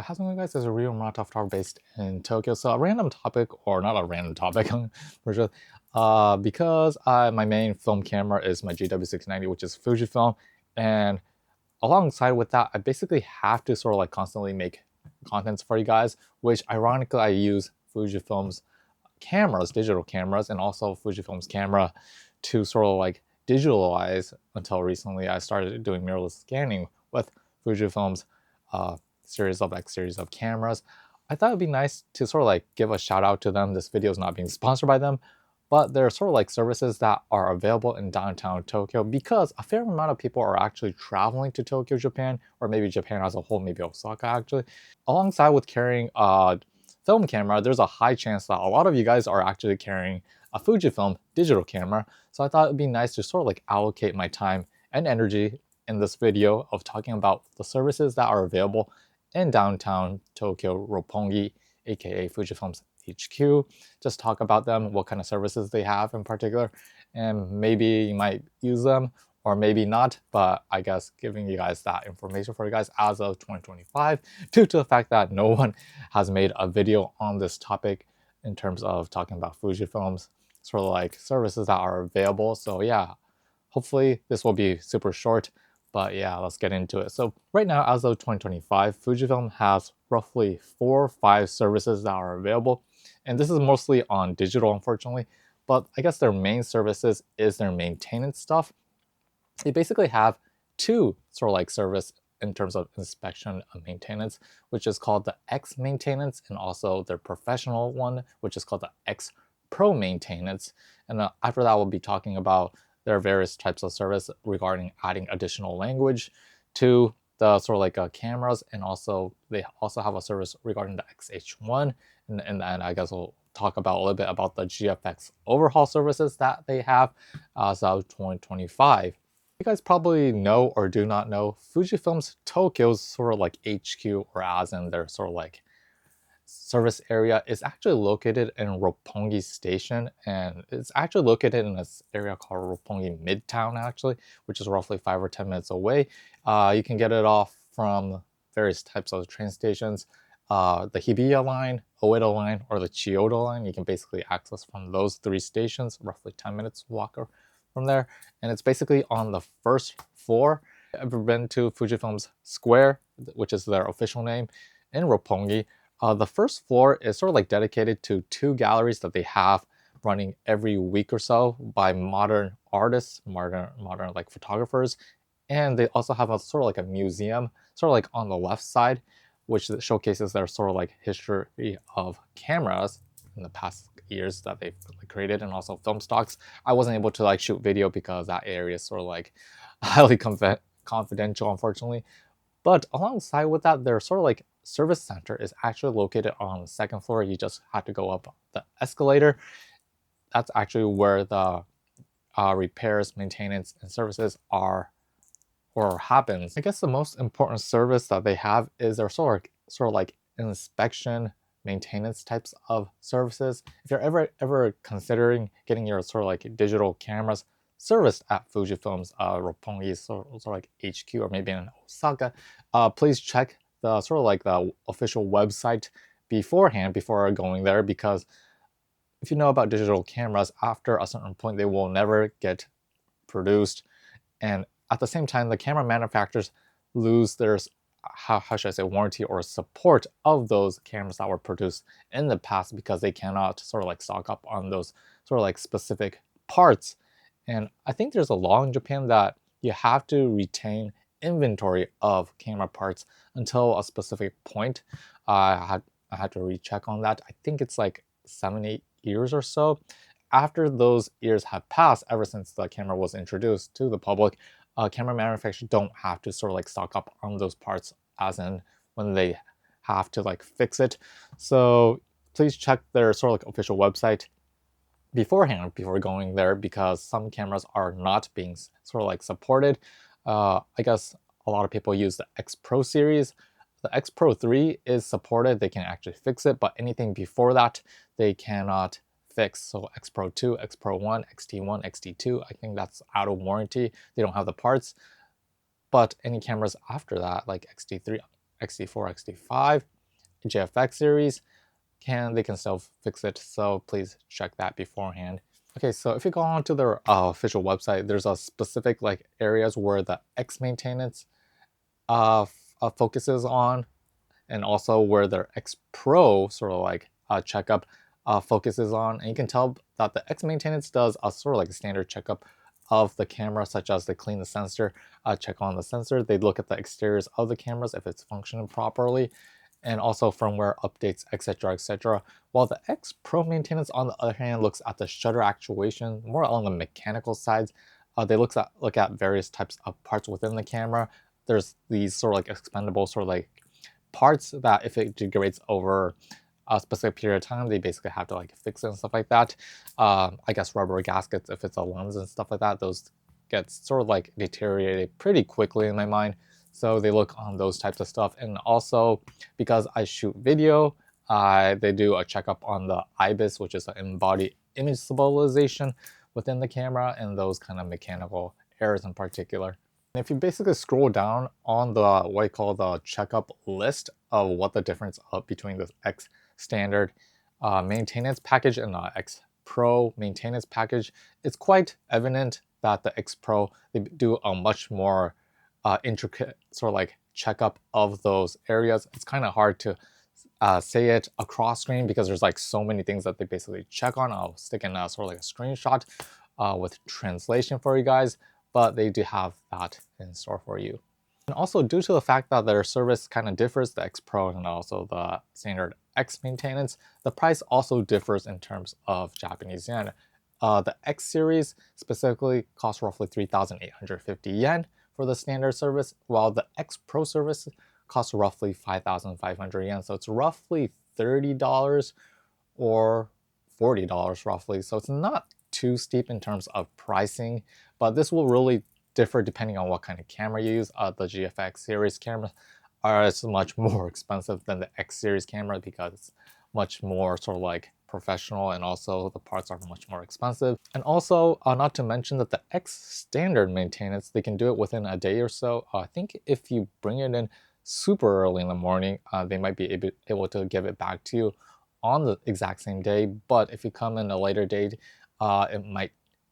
How's it going, guys? This is Rio Muratov based in Tokyo. So a random topic, or not a random topic, for sure. Because my main film camera is my GW690, which is Fujifilm, and alongside with that, I basically have to sort of like constantly make contents for you guys, which ironically I use Fujifilm's cameras, digital cameras, and also Fujifilm's camera to sort of like digitalize. Until recently, I started doing mirrorless scanning with Fujifilm's series of cameras. I thought it'd be nice to sort of like give a shout out to them. This video is not being sponsored by them, but they're sort of like services that are available in downtown Tokyo because a fair amount of people are actually traveling to Tokyo, Japan, or maybe Japan as a whole, maybe Osaka actually. Alongside with carrying a film camera, there's a high chance that a lot of you guys are actually carrying a Fujifilm digital camera. So I thought it'd be nice to sort of like allocate my time and energy in this video of talking about the services that are available in downtown Tokyo, Roppongi, aka Fujifilm's HQ. Just talk about them, what kind of services they have in particular, and maybe you might use them or maybe not, but I guess giving you guys that information for you guys as of 2025, due to the fact that no one has made a video on this topic in terms of talking about Fujifilm's sort of like services that are available. So yeah, hopefully this will be super short. But yeah, let's get into it. So right now, as of 2025, Fujifilm has roughly 4 or 5 services that are available. And this is mostly on digital, unfortunately. But I guess their main services is their maintenance stuff. They basically have 2 sort of like service in terms of inspection and maintenance, which is called the X maintenance, and also their professional one, which is called the X Pro maintenance. And after that, we'll be talking about there are various types of service regarding adding additional language to the sort of like cameras, and also they also have a service regarding the XH1. And in the end, I guess we'll talk about a little bit about the GFX Overhaul services that they have as of 2025. You guys probably know or do not know, Fujifilm's Tokyo's sort of like HQ, or as in their sort of like service area, is actually located in Roppongi Station, and it's actually located in this area called Roppongi Midtown actually, which is roughly 5 or 10 minutes away. You can get it off from various types of train stations, the Hibiya line, Oedo line, or the Chiyoda line. You can basically access from those 3 stations, roughly 10 minutes walk from there, and it's basically on the first floor. Ever been to Fujifilm's Square, which is their official name, in Roppongi? The first floor is sort of like dedicated to 2 galleries that they have running every week or so by modern artists, modern like photographers, and they also have a sort of like a museum, sort of like on the left side, which showcases their sort of like history of cameras in the past years that they've created, and also film stocks. I wasn't able to like shoot video because that area is sort of like highly confidential, unfortunately. But alongside with that, their sort of like service center is actually located on the 2nd floor. You just have to go up the escalator. That's actually where the repairs, maintenance, and services are or happens. I guess the most important service that they have is their sort of like inspection, maintenance types of services. If you're ever considering getting your sort of like digital cameras serviced at Fujifilm's Roppongi sort of like HQ, or maybe in Osaka, please check the sort of like the official website beforehand before going there, because if you know about digital cameras, after a certain point they will never get produced, and at the same time the camera manufacturers lose their how should I say warranty or support of those cameras that were produced in the past, because they cannot sort of like stock up on those sort of like specific parts. And I think there's a law in Japan that you have to retain inventory of camera parts until a specific point. I had to recheck on that. I think it's like 7-8 years or so. After those years have passed, ever since the camera was introduced to the public, camera manufacturers don't have to sort of like stock up on those parts, as in when they have to like fix it. So please check their sort of like official website beforehand before going there, because some cameras are not being sort of like supported. I guess a lot of people use the X Pro series. The X Pro 3 is supported, they can actually fix it, but anything before that they cannot fix. So X Pro 2, X Pro 1, XT1, XT2, I think that's out of warranty. They don't have the parts. But any cameras after that, like XT3, XT4, XT5, GFX series, they can still fix it, so please check that beforehand. Okay, so if you go onto their official website, there's a specific like areas where the X maintenance focuses on, and also where their X Pro sort of like checkup focuses on. And you can tell that the X maintenance does a sort of like a standard checkup of the camera, such as they clean the sensor, check on the sensor, they look at the exteriors of the cameras if it's functioning properly, and also firmware updates, etc., etc. While the X Pro maintenance, on the other hand, looks at the shutter actuation, more on the mechanical sides. They look at various types of parts within the camera. There's these sort of like expendable sort of like parts that if it degrades over a specific period of time, they basically have to like fix it and stuff like that. I guess rubber gaskets, if it's a lens and stuff like that, those get sort of like deteriorated pretty quickly in my mind. So they look on those types of stuff. And also because I shoot video, they do a checkup on the IBIS, which is an in-body image stabilization within the camera, and those kind of mechanical errors in particular. And if you basically scroll down on the what I call the checkup list of what the difference between the X standard maintenance package and the X Pro maintenance package, it's quite evident that the X Pro, they do a much more intricate sort of like checkup of those areas. It's kind of hard to say it across screen because there's like so many things that they basically check on. I'll stick in sort of like a screenshot with translation for you guys, but they do have that in store for you. And also due to the fact that their service kind of differs, the X Pro and also the standard X maintenance, the price also differs in terms of Japanese yen. The X series specifically costs roughly 3,850 yen for the standard service, while the X Pro service costs roughly 5,500 yen. So it's roughly $30 or $40 roughly. So it's not too steep in terms of pricing, but this will really differ depending on what kind of camera you use. The GFX series cameras are much more expensive than the X series camera because it's much more sort of like professional, and also the parts are much more expensive. And also, not to mention that the X standard maintenance, they can do it within a day or so. I think if you bring it in super early in the morning, they might be able to give it back to you on the exact same day. But if you come in a later date, it might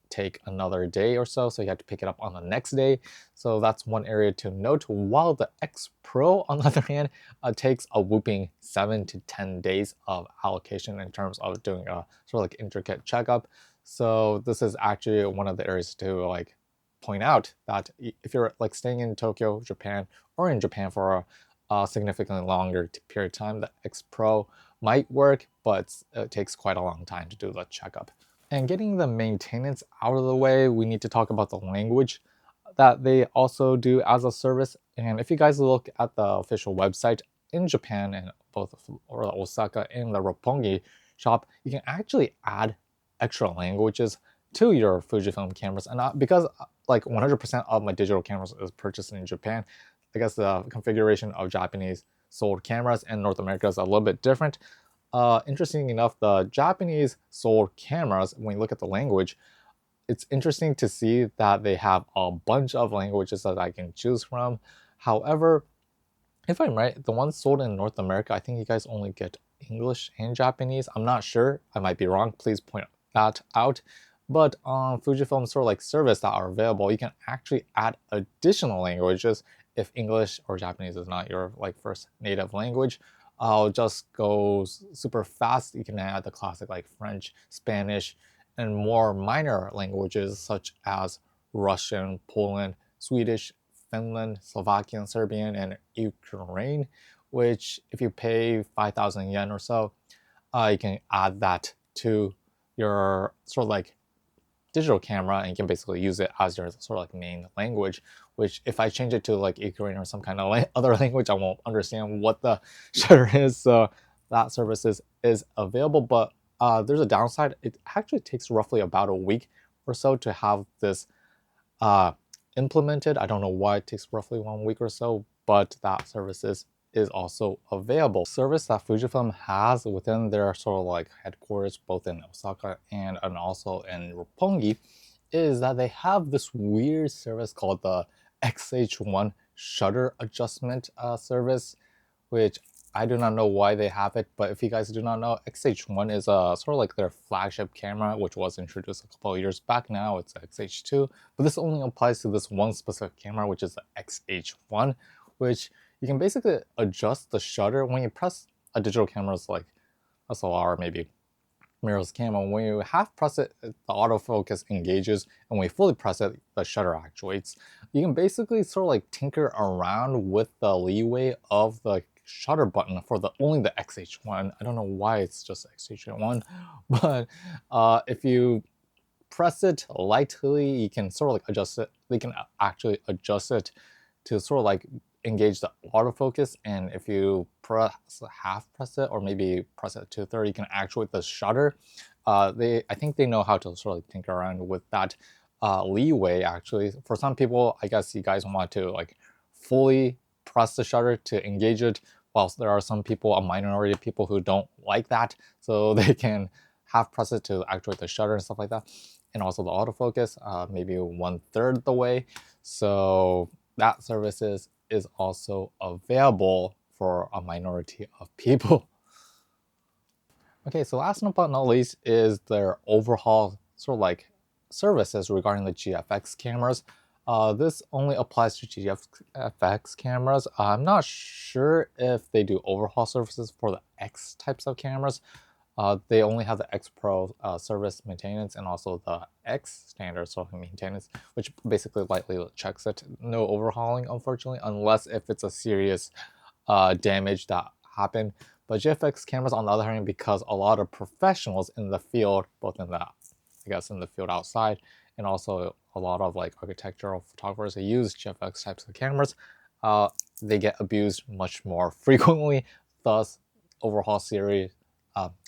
take another day or so, so you have to pick it up on the next day. So that's one area to note, while the X Pro, on the other hand, takes a whooping 7 to 10 days of allocation in terms of doing a sort of like intricate checkup. So this is actually one of the areas to like point out that if you're like staying in Tokyo, Japan, or in Japan for a significantly longer period of time, the X Pro might work, but it takes quite a long time to do the checkup. And getting the maintenance out of the way, we need to talk about the language that they also do as a service. And if you guys look at the official website in Japan, and both Osaka and the Roppongi shop, you can actually add extra languages to your Fujifilm cameras. And because like 100% of my digital cameras is purchased in Japan, I guess the configuration of Japanese sold cameras in North America is a little bit different. Interesting enough, the Japanese sold cameras, when you look at the language, it's interesting to see that they have a bunch of languages that I can choose from. However, if I'm right, the ones sold in North America, I think you guys only get English and Japanese. I'm not sure, I might be wrong, please point that out. But on Fujifilm sort of like service that are available, you can actually add additional languages if English or Japanese is not your like first native language. I'll just go super fast. You can add the classic like French, Spanish, and more minor languages such as Russian, Poland, Swedish, Finland, Slovakian, Serbian, and Ukraine, which if you pay 5,000 yen or so, you can add that to your sort of like digital camera, and you can basically use it as your sort of like main language, which if I change it to like Ukrainian or some kind of other language, I won't understand what the shutter is. So that service is available, but there's a downside. It actually takes roughly about a week or so to have this implemented. I don't know why it takes roughly 1 week or so, but that service is also available. Service that Fujifilm has within their sort of like headquarters, both in Osaka and also in Roppongi, is that they have this weird service called the XH1 shutter adjustment service. which I do not know why they have it, but if you guys do not know, XH1 is sort of like their flagship camera, which was introduced a couple of years back now. It's XH2, but this only applies to this one specific camera, which is the XH1, which you can basically adjust the shutter when you press a digital camera's like SLR, maybe mirrorless camera. When you half press it, the autofocus engages, and when you fully press it, the shutter actuates. You can basically sort of like tinker around with the leeway of the shutter button for only the XH1. I don't know why it's just XH1, but if you press it lightly, you can sort of like adjust it. They can actually adjust it to sort of like engage the autofocus, and if you half press it or maybe press it to 2/3, you can actuate the shutter. I think they know how to sort of tinker around with that leeway. Actually, for some people, I guess you guys want to like fully press the shutter to engage it, whilst there are some people, a minority of people, who don't like that, so they can half press it to actuate the shutter and stuff like that, and also the autofocus, maybe 1/3 the way. So that services is also available for a minority of people. Okay, so last but not least is their overhaul sort of like services regarding the GFX cameras. This only applies to GFX cameras. I'm not sure if they do overhaul services for the X types of cameras. They only have the X Pro service maintenance and also the X standard sort of maintenance, which basically lightly checks it. No overhauling, unfortunately, unless if it's a serious damage that happened. But GFX cameras, on the other hand, because a lot of professionals in the field, both in the, I guess, in the field outside, and also a lot of like architectural photographers who use GFX types of cameras, they get abused much more frequently. Thus, overhaul series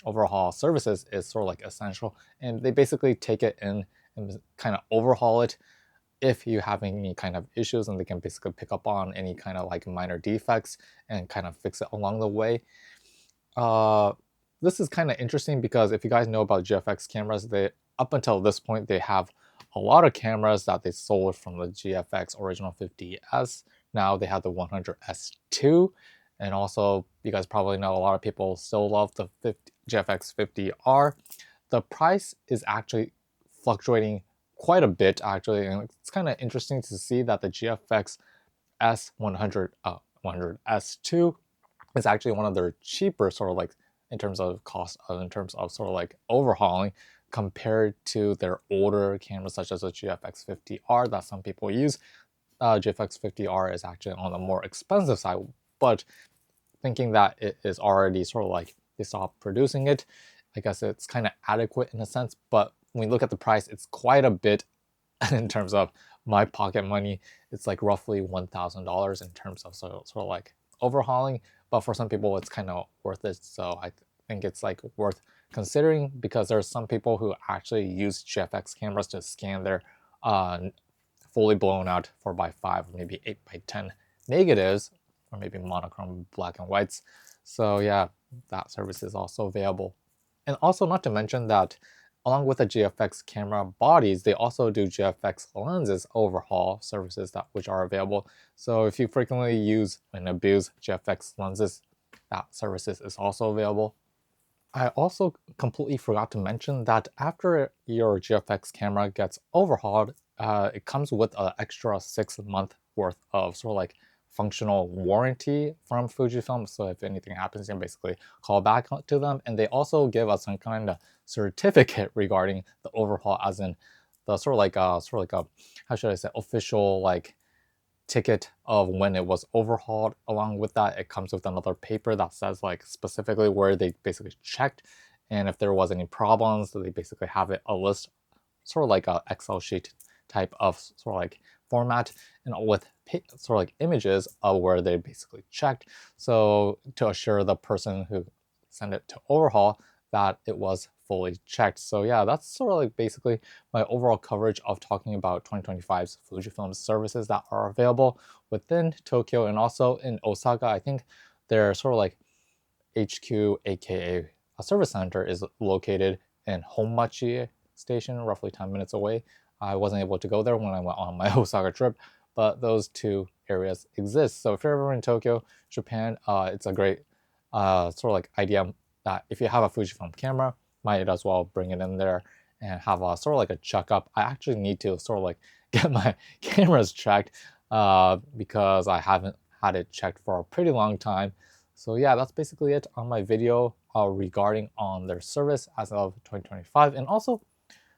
overhaul services is sort of like essential, and they basically take it in and kind of overhaul it if you have any kind of issues, and they can basically pick up on any kind of like minor defects and kind of fix it along the way. This is kind of interesting because if you guys know about GFX cameras, they up until this point they have a lot of cameras that they sold from the GFX original 50S. Now they have the 100S2, and also you guys probably know a lot of people still love the GFX 50R. The price is actually fluctuating quite a bit actually, and it's kind of interesting to see that the GFX S100 100S2 is actually one of their cheaper sort of like in terms of cost, in terms of sort of like overhauling, compared to their older cameras such as the GFX 50R that some people use. GFX 50R is actually on the more expensive side, but thinking that it is already sort of like they stopped producing it, I guess it's kind of adequate in a sense. But when we look at the price, it's quite a bit in terms of my pocket money. It's like roughly $1,000 in terms of sort of like overhauling. But for some people, it's kind of worth it. So I think it's like worth considering, because there's some people who actually use GFX cameras to scan their fully blown out 4x5 or maybe 8x10 negatives, or maybe monochrome black and whites. So yeah, that service is also available. And also, not to mention that along with the GFX camera bodies, they also do GFX lenses overhaul services which are available. So if you frequently use and abuse GFX lenses, that services is also available. I also completely forgot to mention that after your GFX camera gets overhauled, it comes with an extra 6-month worth of sort of like functional warranty from Fujifilm. So if anything happens, you can basically call back to them, and they also give us some kind of certificate regarding the overhaul, as in the sort of like a how should I say, official like ticket of when it was overhauled. Along with that, it comes with another paper that says like specifically where they basically checked, and if there was any problems, they basically have a list, sort of like a Excel sheet type of sort of like format, and with sort of like images of where they basically checked, so to assure the person who sent it to overhaul that it was fully checked. So yeah, that's sort of like basically my overall coverage of talking about 2025's Fujifilm services that are available within Tokyo and also in Osaka. I think their sort of like HQ, aka a service center, is located in Honmachi Station, roughly 10 minutes away. I wasn't able to go there when I went on my Osaka trip, but those two areas exist. So if you're ever in Tokyo, Japan, it's a great sort of like idea that if you have a Fujifilm camera, might as well bring it in there and have a sort of like a checkup. I actually need to sort of like get my cameras checked because I haven't had it checked for a pretty long time. So yeah, that's basically it on my video regarding on their service as of 2025. And also,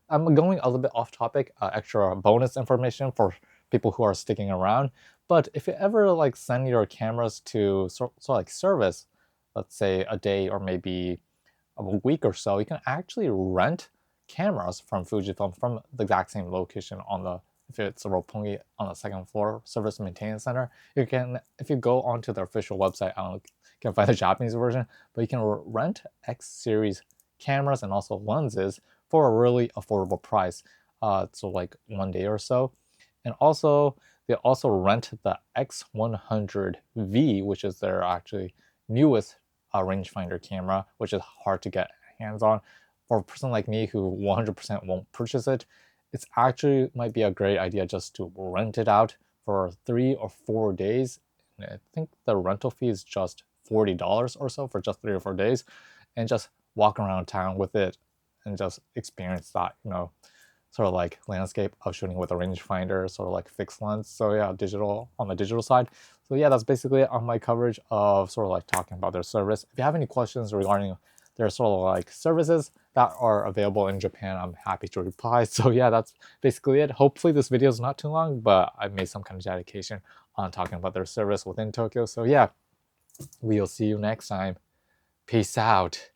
I'm going a little bit off topic, extra bonus information for people who are sticking around. But if you ever like send your cameras to sort of like service, let's say a day or maybe a week or so, you can actually rent cameras from Fujifilm from the exact same location on the, if it's a Roppongi on the second floor service maintenance center. You can, if you go onto their official website, I don't know, you can find the Japanese version, but you can rent X series cameras and also lenses for a really affordable price. So like 1 day or so. And also, they also rent the X100V, which is their actually newest rangefinder camera, which is hard to get hands on. For a person like me who 100% won't purchase it, it's actually might be a great idea just to rent it out for 3 or 4 days. And I think the rental fee is just $40 or so for just 3 or 4 days, and just walk around town with it and just experience that, sort of like landscape of shooting with a rangefinder, sort of like fixed lens. So yeah, digital on the digital side. So yeah, that's basically it on my coverage of sort of like talking about their service. If you have any questions regarding their sort of like services that are available in Japan, I'm happy to reply. So yeah, that's basically it. Hopefully this video is not too long, but I made some kind of dedication on talking about their service within Tokyo. So yeah, we'll see you next time. Peace out.